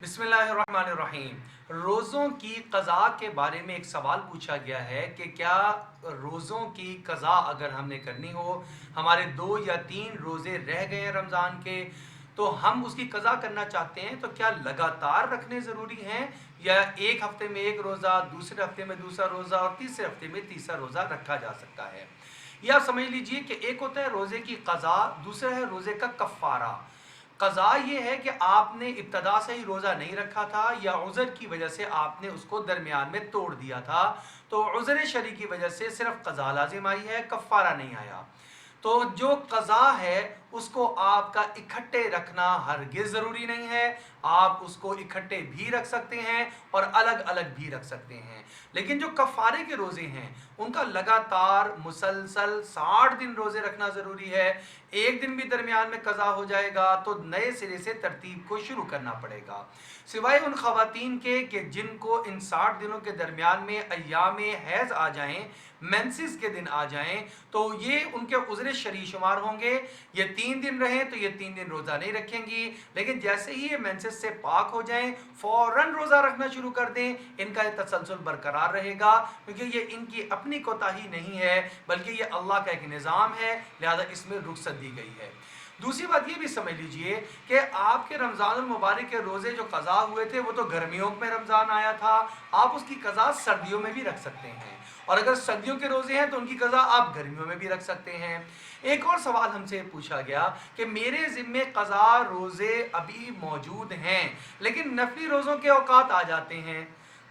बिस्मिल्लाहिर्रहमानिर्रहीम। रोज़ों की क़ज़ा के बारे में एक सवाल पूछा गया है कि क्या रोज़ों की क़ज़ा अगर हमने करनी हो, हमारे 2 या 3 रोज़े रह गए हैं रमज़ान के, तो हम उसकी क़ज़ा करना चाहते हैं, तो क्या लगातार रखने ज़रूरी हैं या एक हफ़्ते में एक रोज़ा, दूसरे हफ़्ते में दूसरा रोज़ा और तीसरे हफ़्ते में तीसरा रोज़ा रखा जा सकता है। या आप समझ लीजिए कि एक होता है रोज़े की क़ज़ा, दूसरा है रोज़े का कफ़ारा। क़ज़ा ये है कि आपने इब्तदा से ही रोज़ा नहीं रखा था या उज़र की वजह से आपने उसको दरमियान में तोड़ दिया था, तो उज़र शरई की वजह से सिर्फ क़ज़ा लाजिम आई है, कफ़ारा नहीं आया। तो जो क़ज़ा है उसको आपका इकट्ठे रखना हरगिज़ ज़रूरी नहीं है। आप उसको इकट्ठे भी रख सकते हैं और अलग अलग भी रख सकते हैं। लेकिन जो कफ़ारे के रोज़े हैं उनका लगातार मुसलसल 60 दिन रोज़े रखना ज़रूरी है। एक दिन भी दरमियान में क़ज़ा हो जाएगा तो नए सिरे से तरतीब को शुरू करना पड़ेगा, सिवाय उन ख़वातीन के कि जिनको इन 60 दिनों के दरमियान में अय्याम हैज़ आ जाएं, मेंसेस के दिन आ जाएं, तो ये उनके उज़्र शरई शुमार होंगे। ये 3 दिन रहें तो ये 3 दिन रोज़ा नहीं रखेंगी, लेकिन जैसे ही ये मेंसेस से पाक हो जाएं फ़ौरन रोज़ा रखना शुरू कर दें। इनका ये तसलसल बरकरार रहेगा, क्योंकि ये इनकी अपनी कोताही नहीं है बल्कि ये अल्लाह का एक निज़ाम है, लिहाजा इसमें रुख्सत दी गई है। दूसरी बात ये भी समझ लीजिए कि आपके रमज़ानुल मुबारक के रोज़े जो क़ज़ा हुए थे वो तो गर्मियों में रमज़ान आया था, आप उसकी क़ज़ा सर्दियों में भी रख सकते हैं, और अगर सर्दियों के रोज़े हैं तो उनकी क़ज़ा आप गर्मियों में भी रख सकते हैं। एक और सवाल हमसे पूछा गया कि मेरे ज़िम्मे क़ज़ा रोज़े अभी मौजूद हैं लेकिन नफली रोज़ों के औकात आ जाते हैं,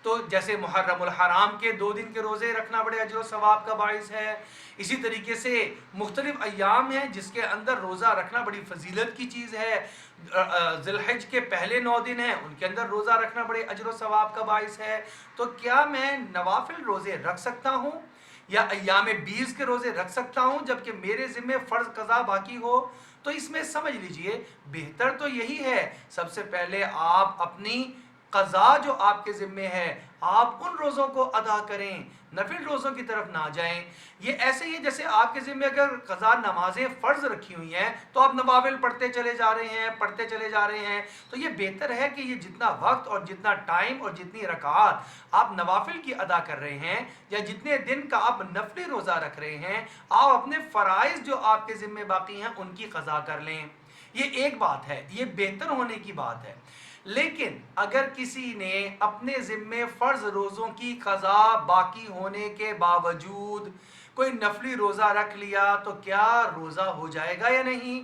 तो जैसे मुहर्रमुल हराम के 2 दिन के रोज़े रखना बड़े अजर सवाब का बाइस है। इसी तरीके से मुख्तलिफ अय्याम हैं जिसके अंदर रोज़ा रखना बड़ी फजीलत की चीज़ है। ज़िलहिज के पहले 9 दिन हैं उनके अंदर रोज़ा रखना बड़े अजर सवाब का बाइस है। तो क्या मैं नवाफिल रोज़े रख सकता हूँ या अय्याम 20 के रोज़े रख सकता हूँ जबकि मेरे ज़िम्मे फ़र्ज़ क़ज़ा बाकी हो? तो इसमें समझ लीजिए बेहतर तो यही है, सबसे पहले आप अपनी क़ज़ा जो आपके ज़िम्मे है आप उन रोज़ों को अदा करें, नफिल रोज़ों की तरफ ना जाएं। ये ऐसे ही है जैसे आपके ज़िम्मे अगर क़ज़ा नमाज़ें फ़र्ज़ रखी हुई हैं तो आप नवाफिल पढ़ते चले जा रहे हैं, तो ये बेहतर है कि ये जितना वक्त और जितना टाइम और जितनी रकात आप नवाफिल की अदा कर रहे हैं या जितने दिन का आप नफली रोज़ा रख रहे हैं, आप अपने फ़राइज़ जो आपके ज़िम्मे बाकी हैं उनकी क़ज़ा कर लें। ये एक बात है, ये बेहतर होने की बात है। लेकिन अगर किसी ने अपने ज़िम्मे फ़र्ज़ रोज़ों की क़ज़ा बाकी होने के बावजूद कोई नफली रोज़ा रख लिया तो क्या रोज़ा हो जाएगा या नहीं?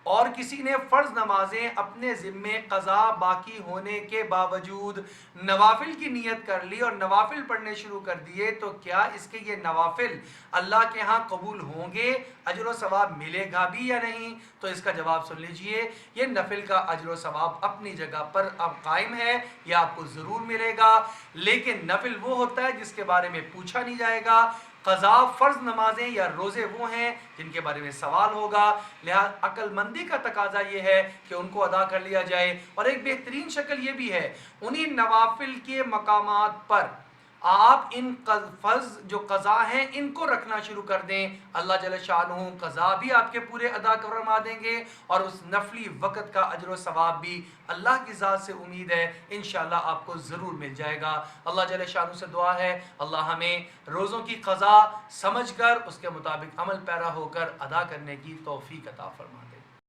और किसी ने फ़र्ज़ नमाज़ें अपने ज़िम्मे क़ज़ा बाकी होने के बावजूद नवाफिल की नीयत कर ली और नवाफिल पढ़ने शुरू कर दिए, तो क्या इसके ये नवाफिल अल्लाह के यहाँ कबूल होंगे, अजर व सवाब मिलेगा भी या नहीं? तो इसका जवाब सुन लीजिए, ये नफिल का अजर व सवाब अपनी जगह पर अब कायम है, यह आपको ज़रूर मिलेगा। लेकिन नफिल वो होता है जिसके बारे में पूछा नहीं जाएगा। क़ज़ा फ़र्ज़ नमाजें या रोज़े वो हैं जिनके बारे में सवाल होगा, लिहाजा अक्लमंदी का तकाजा ये है कि उनको अदा कर लिया जाए। और एक बेहतरीन शक्ल ये भी है, उन्हीं नवाफिल के मकामात पर आप इन फ़र्ज़ जो क़ज़ा हैं इनको रखना शुरू कर दें, अल्लाह जल्ल शानुहू क़ज़ा भी आपके पूरे अदा फरमा देंगे और उस नफली वक़्त का अजर व सवाब भी अल्लाह की ज़ात से उम्मीद है इंशाअल्लाह आपको ज़रूर मिल जाएगा। अल्लाह जल्ल शानुहू से दुआ है अल्लाह हमें रोज़ों की क़ज़ा समझ कर उसके मुताबिक अमल पैरा होकर अदा करने की तौफ़ीक अता फरमा दे।